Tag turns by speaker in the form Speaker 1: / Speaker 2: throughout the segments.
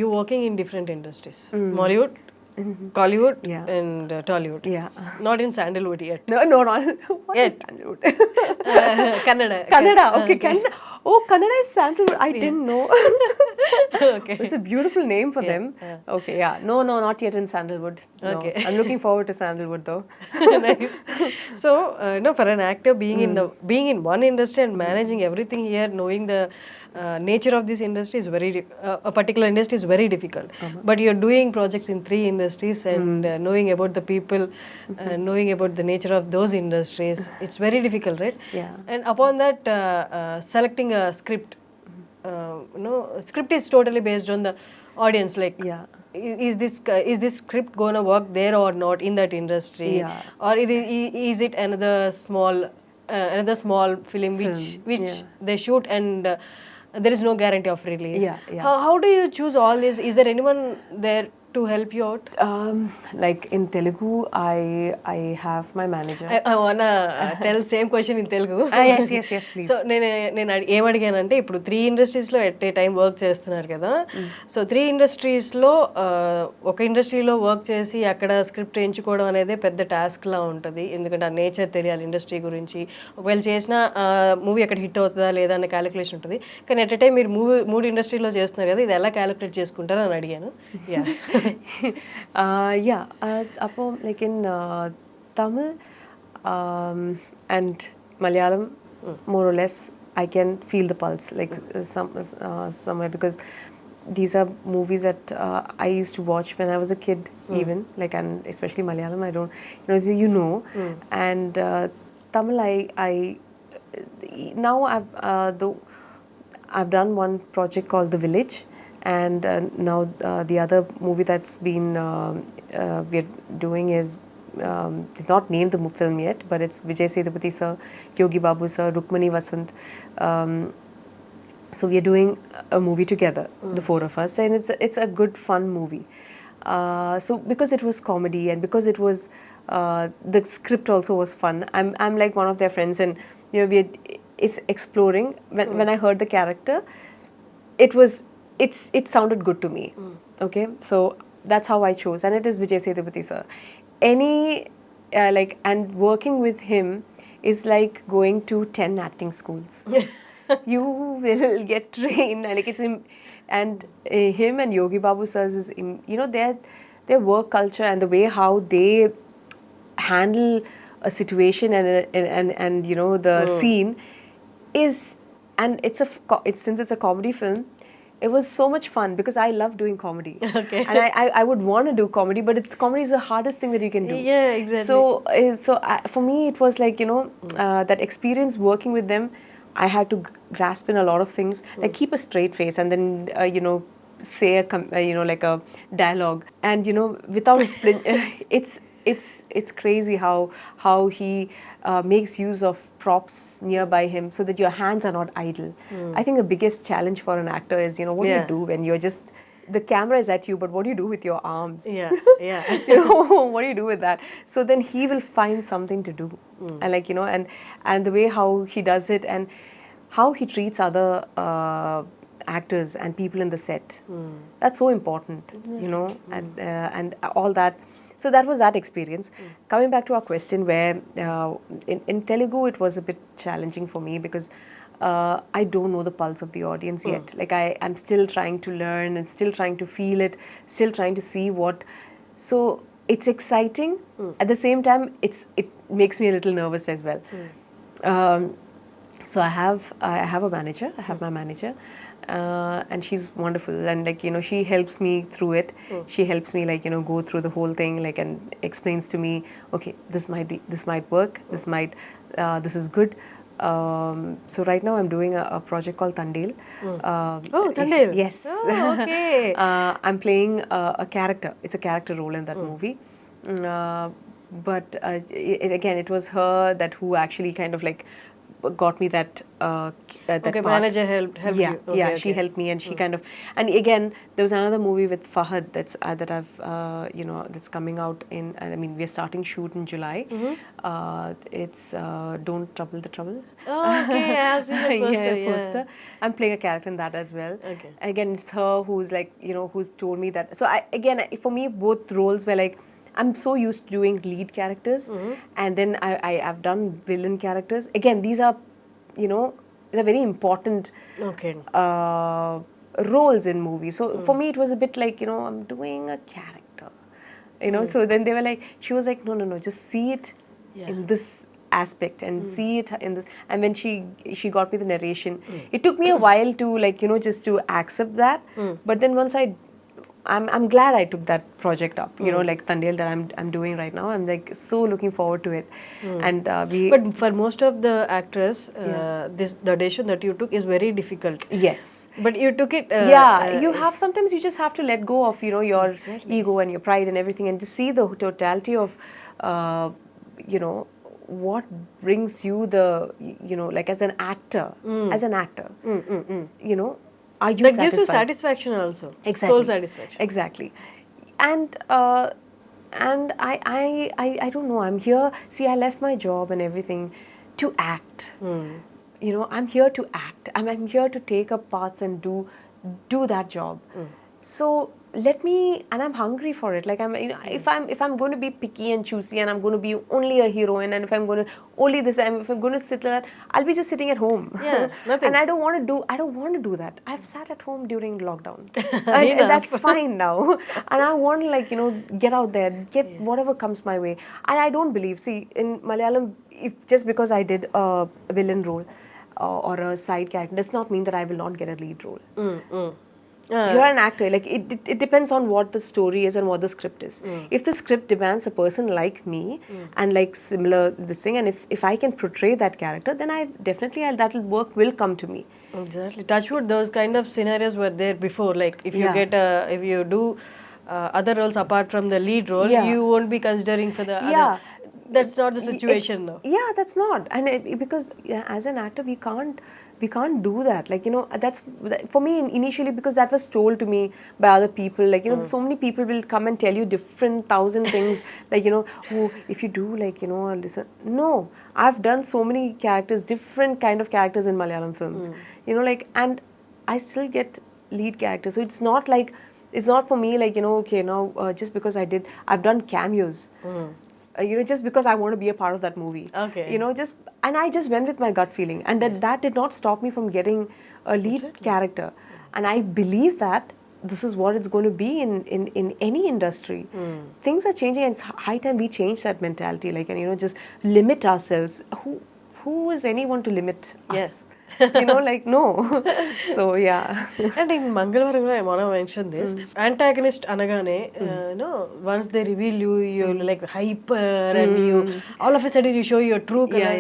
Speaker 1: you working in different industries, Mollywood, Collywood, and Tollywood.
Speaker 2: Yeah.
Speaker 1: Not in Sandalwood yet.
Speaker 2: No, what is Sandalwood?
Speaker 1: Kannada.
Speaker 2: Kannada, okay, Kannada. Oh, Kannada is Sandalwood. I didn't know.
Speaker 1: Okay.
Speaker 2: It's a beautiful name for them. Okay, yeah. No, not yet in Sandalwood. No.
Speaker 1: Okay.
Speaker 2: I'm looking forward to Sandalwood though.
Speaker 1: Nice. So, no, for an actor being in one industry and managing everything here, knowing the nature of this industry is a particular industry is very difficult. But you're doing projects in 3 industries and knowing about the people, knowing about the nature of those industries, it's very difficult, right?
Speaker 2: Yeah.
Speaker 1: And upon that, selecting a script, script is totally based on the audience. Like,
Speaker 2: Yeah.
Speaker 1: is this script gonna work there or not in that industry,
Speaker 2: Yeah.
Speaker 1: or is it another small film which they shoot and there is no guarantee of release.
Speaker 2: Yeah.
Speaker 1: How do you choose all this? Is there anyone there to help you out?
Speaker 2: Like in Telugu, I have my manager.
Speaker 1: I wanna tell same question in Telugu.
Speaker 2: Yes, please.
Speaker 1: So నేను ఏం అడిగానంటే ఇప్పుడు 3 ఇండస్ట్రీస్లో at a time work చేస్తున్నారు కదా. So 3 ఇండస్ట్రీస్లో ఒక ఇండస్ట్రీలో work చేసి అక్కడ script ఎంచుకోవడం అనేది పెద్ద టాస్క్ లా ఉంటుంది. ఎందుకంటే ఆ నేచర్ తెలియాలి ఇండస్ట్రీ గురించి. ఒకవేళ చేసిన మూవీ అక్కడ హిట్ అవుతుందా లేదా అనే క్యాలిక్యులేషన్ ఉంటుంది. కానీ ఎట్ ఏ టైం మీరు 3 ఇండస్ట్రీలో చేస్తున్నారు కదా, ఇది ఎలా క్యాలిక్యులేట్ చేసుకుంటారో అని అడిగాను.
Speaker 2: Like in Tamil and Malayalam, more or less, I can feel the pulse, like somewhere, because these are movies that I used to watch when I was a kid, even, like, and especially Malayalam, I don't, and Tamil, now I've done one project called The Village. And now the other movie that's been we're doing is it's not named the film yet, but it's Vijay Sethupathi sir, Yogi Babu sir, Rukmani Vasant. So we are doing a movie together, the 4 of us, and it's a good fun movie. So because it was comedy and because it was the script also was fun. I'm like one of their friends, and it's exploring. When I heard the character, it sounded good to me. Okay, so that's how I chose, and it is Vijay Sethupathi sir. And working with him is like going to 10 acting schools. You will get trained, like and him and Yogi Babu sir is, their work culture and the way how they handle a situation and the scene is, and since it's a comedy film, it was so much fun because I love doing comedy.
Speaker 1: Okay.
Speaker 2: And I would want to do comedy, but comedy is the hardest thing that you can do.
Speaker 1: Yeah, exactly.
Speaker 2: So for me, it was like, that experience working with them, I had to grasp in a lot of things, like keep a straight face and then, say like a dialogue. And, without, it's crazy how he makes use of props nearby him so that your hands are not idle. I think the biggest challenge for an actor is, what do you do when you're just, the camera is at you, but what do you do with your arms?
Speaker 1: Yeah.
Speaker 2: What do you do with that? So then he will find something to do. And like, and the way how he does it and how he treats other actors and people in the set. That's so important, and all that. So that was that experience. Coming back to our question, where in Telugu it was a bit challenging for me because I don't know the pulse of the audience yet. Like I'm still trying to learn and still trying to feel it, still trying to see what. So it's exciting. At the same time, it makes me a little nervous as well. So I have a manager. I have my manager. And she's wonderful, and like she helps me through it. She helps me like go through the whole thing, like, and explains to me, okay, this might work, this is good. So right now I'm doing a project called Thandel.
Speaker 1: Thandel.
Speaker 2: Yes.
Speaker 1: Oh, okay.
Speaker 2: I'm playing a character. It's a character role in that movie. But again, it was her who actually kind of like got me that that
Speaker 1: Okay,
Speaker 2: part.
Speaker 1: manager helped
Speaker 2: Yeah,
Speaker 1: you. Okay,
Speaker 2: yeah, she
Speaker 1: okay.
Speaker 2: helped me, and she kind of, and again, there was another movie with Fahad that I've that's coming out in. I mean, we're starting shoot in July. It's Don't Trouble the Trouble.
Speaker 1: Oh, okay, I have seen that poster.
Speaker 2: Yeah, poster. I'm playing a character in that as well.
Speaker 1: Okay.
Speaker 2: Again, it's her who's like, who's told me that. So for me, both roles were like, I'm so used to doing lead characters, and then I've done villain characters. Again, these are, they're very important
Speaker 1: Okay.
Speaker 2: roles in movies. So for me, it was a bit like, I'm doing a character, So then they were like, she was like, no, no, no, just see it in this aspect and see it in this. And when she got me the narration, it took me a while to like, just to accept that. But then once I'm glad I took that project up, like Thandel that I'm doing right now. I'm like so looking forward to it. And
Speaker 1: But for most of the actors, the audition that you took is very difficult.
Speaker 2: yes.
Speaker 1: But you took it.
Speaker 2: Sometimes you just have to let go of, your ego and your pride and everything, and just see the totality of, what brings you like as an actor, are you
Speaker 1: That gives you
Speaker 2: satisfied?
Speaker 1: satisfaction also.
Speaker 2: Exactly.
Speaker 1: Soul satisfaction.
Speaker 2: Exactly. And I don't know. I'm here. See, I left my job and everything to act. I'm here to act. I'm here to take up parts and do that job. So let me, and I'm hungry for it. Like if I'm going to be picky and choosy, and I'm going to be only a heroine, and if I'm going to only this, and if I'm going to sit there, I'll be just sitting at home.
Speaker 1: Yeah, nothing.
Speaker 2: And I don't want to do that. I've sat at home during lockdown, and that's fine now. And I want to get out there, get whatever comes my way. And I don't believe. See, in Malayalam, if just because I did a villain role or a side character does not mean that I will not get a lead role. You're an actor. Like it depends on what the story is and what the script is. If the script demands a person like me and like similar this thing, and if I can portray that character, then that will come to me.
Speaker 1: Exactly. Touchwood, those kind of scenarios were there before. Like if you if you do other roles apart from the lead role, you won't be considering for the other. That's not the situation now.
Speaker 2: Yeah, that's not. And because as an actor, we can't do that. Like, that's for me initially, because that was told to me by other people. Like, so many people will come and tell you different 1,000 things. Like, who, if you do like, listen. No, I've done so many characters, different kind of characters in Malayalam films. And I still get lead characters. So it's not for me like, okay, now just because I've done cameos. Just because I want to be a part of that movie.
Speaker 1: Okay.
Speaker 2: And I just went with my gut feeling, and that did not stop me from getting a lead character. And I believe that this is what it's going to be in any industry. Things are changing, and it's high time we change that mentality. Like, and just limit ourselves. Who is anyone to limit us? Like, no. So yeah.
Speaker 1: And in Mangalwaram, I want to mention this. Antagonist anagane, once they reveal you, you're like hyper, and you all of a sudden you show your true color.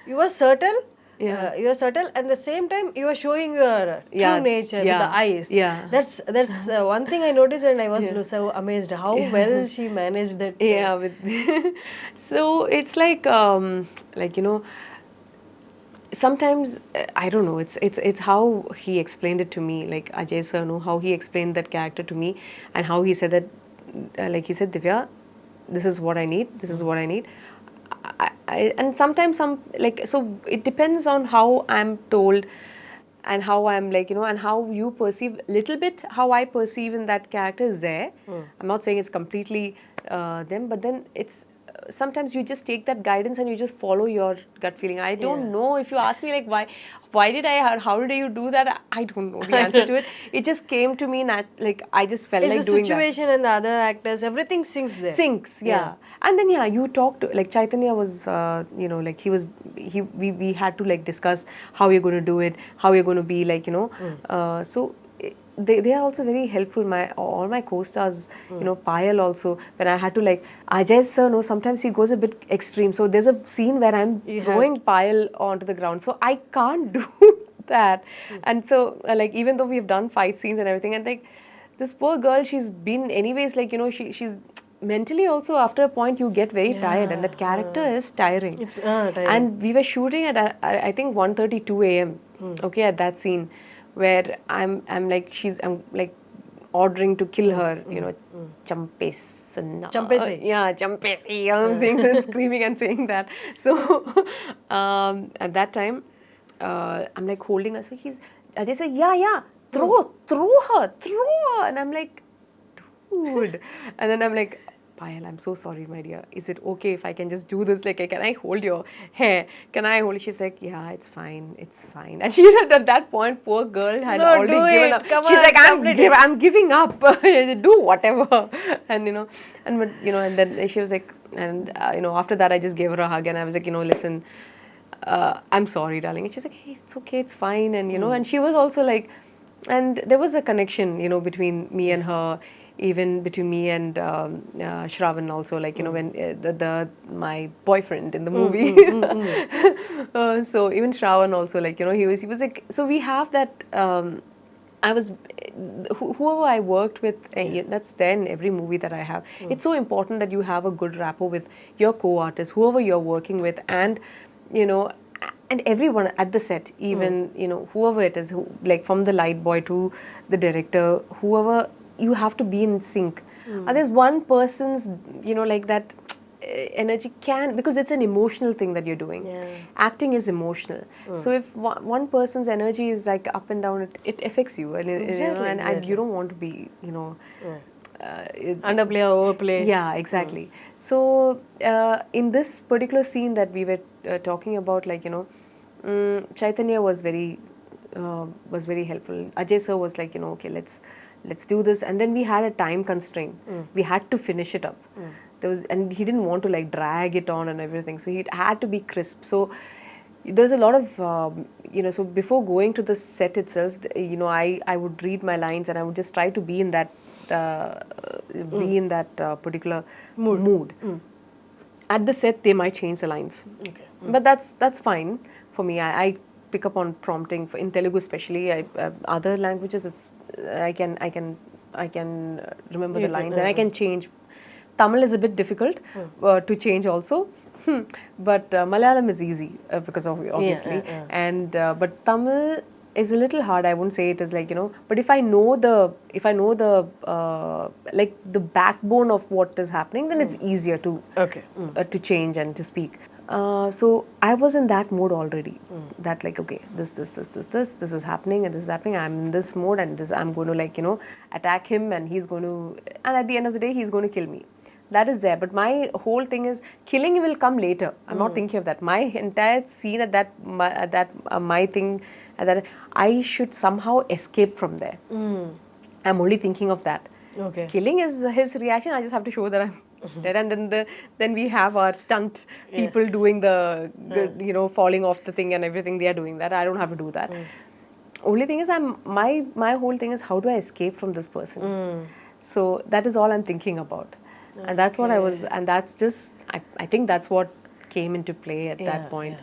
Speaker 1: You are subtle. You are subtle, and at the same time you are showing your true nature with the eyes.
Speaker 2: Yeah.
Speaker 1: That's one thing I noticed, and I was so amazed how well she managed that.
Speaker 2: Yeah. So it's like sometimes I don't know. It's how he explained it to me. Like Ajay sir, how he explained that character to me, and how he said that, like he said, Divya, this is what I need. This is what I need. And sometimes so it depends on how I'm told, and how I'm like, and how you perceive. Little bit how I perceive in that character is there. I'm not saying it's completely them, but then it's. Sometimes you just take that guidance and you just follow your gut feeling. I don't know, if you ask me like why did how did you do that? I don't know the answer to it. It just came to me, like I just felt like doing that.
Speaker 1: The situation and the other actors, everything syncs there.
Speaker 2: Yeah. And then you talk to, like Chaitanya was like we had to like discuss how you're going to do it, how you're going to be like, so they are also very helpful. All my co-stars, Payal also, when I had to like, Ajay sir, sometimes he goes a bit extreme. So there's a scene where I'm throwing Payal onto the ground. So I can't do that. And so like, even though we've done fight scenes and everything, and like this poor girl, she's been anyways like, she's mentally also after a point you get very tired, and that character is tiring.
Speaker 1: It's tiring.
Speaker 2: And we were shooting at I think 1:32 a.m. Okay, at that scene where I'm like ordering to kill her, you know, Champesana.
Speaker 1: Champesi.
Speaker 2: Yeah, Champesi. I'm saying screaming and saying that. So at that time, I'm like holding her. So Ajay said, yeah, throw her, and I'm like, dude. And then I'm like, Payal, I'm so sorry, my dear. Is it okay if I can just do this? Like, can I hold your hair? Can I hold it? She's like, yeah, it's fine. And she at that point, poor girl had already given up.
Speaker 1: Come
Speaker 2: She's
Speaker 1: on,
Speaker 2: like,
Speaker 1: complete it.
Speaker 2: I'm giving up. Do whatever. And and then she was like, and after that, I just gave her a hug, and I was like, listen, I'm sorry, darling. And she's like, hey, it's okay, it's fine. And and she was also like, and there was a connection, between me and her, even between me and Shravan also, like, when my boyfriend in the movie. So even Shravan also, like, he was like, so we have that, I was, whoever I worked with, that's there in every movie that I have. It's so important that you have a good rapport with your co-artist, whoever you're working with, and, and everyone at the set, even, whoever it is, like from the light boy to the director, whoever, you have to be in sync. There's one person's, like that energy because it's an emotional thing that you're doing. Acting is emotional. So if one person's energy is like up and down, it affects you, and and you don't want to be,
Speaker 1: underplay or overplay.
Speaker 2: Yeah, exactly. So in this particular scene that we were talking about, like, Chaitanya was very helpful. Ajay sir was like, okay, let's do this, and then we had a time constraint. We had to finish it up. And he didn't want to like drag it on and everything, so he had to be crisp. So there's a lot of so before going to the set itself, I would read my lines, and I would just try to be in that particular mood. At the set they might change the lines, but that's fine for me. I pick up on prompting in Telugu especially. Other languages, I can remember the lines, and I can change. Tamil is a bit difficult to change also, but Malayalam is easy because of obviously, and but Tamil is a little hard. I wouldn't say it is like, but if I know the like the backbone of what is happening, then it's easier to to change and to speak. So I was in that mode already. That like, okay, this is happening, and this is happening. I'm in this mode, and I'm going to like attack him, and he's going to, and at the end of the day, he's going to kill me. That is there, but my whole thing is killing will come later. I'm not thinking of that. My entire scene at that my thing that I should somehow escape from there. I'm only thinking of that. Killing is his reaction. I just have to show that I'm dead, and then we have our stunt people doing the falling off the thing and everything. They are doing that. I don't have to do that. Only thing is, my whole thing is, how do I escape from this person? So that is all I'm thinking about. And that's what I was, and that's just, I think that's what came into play at that point.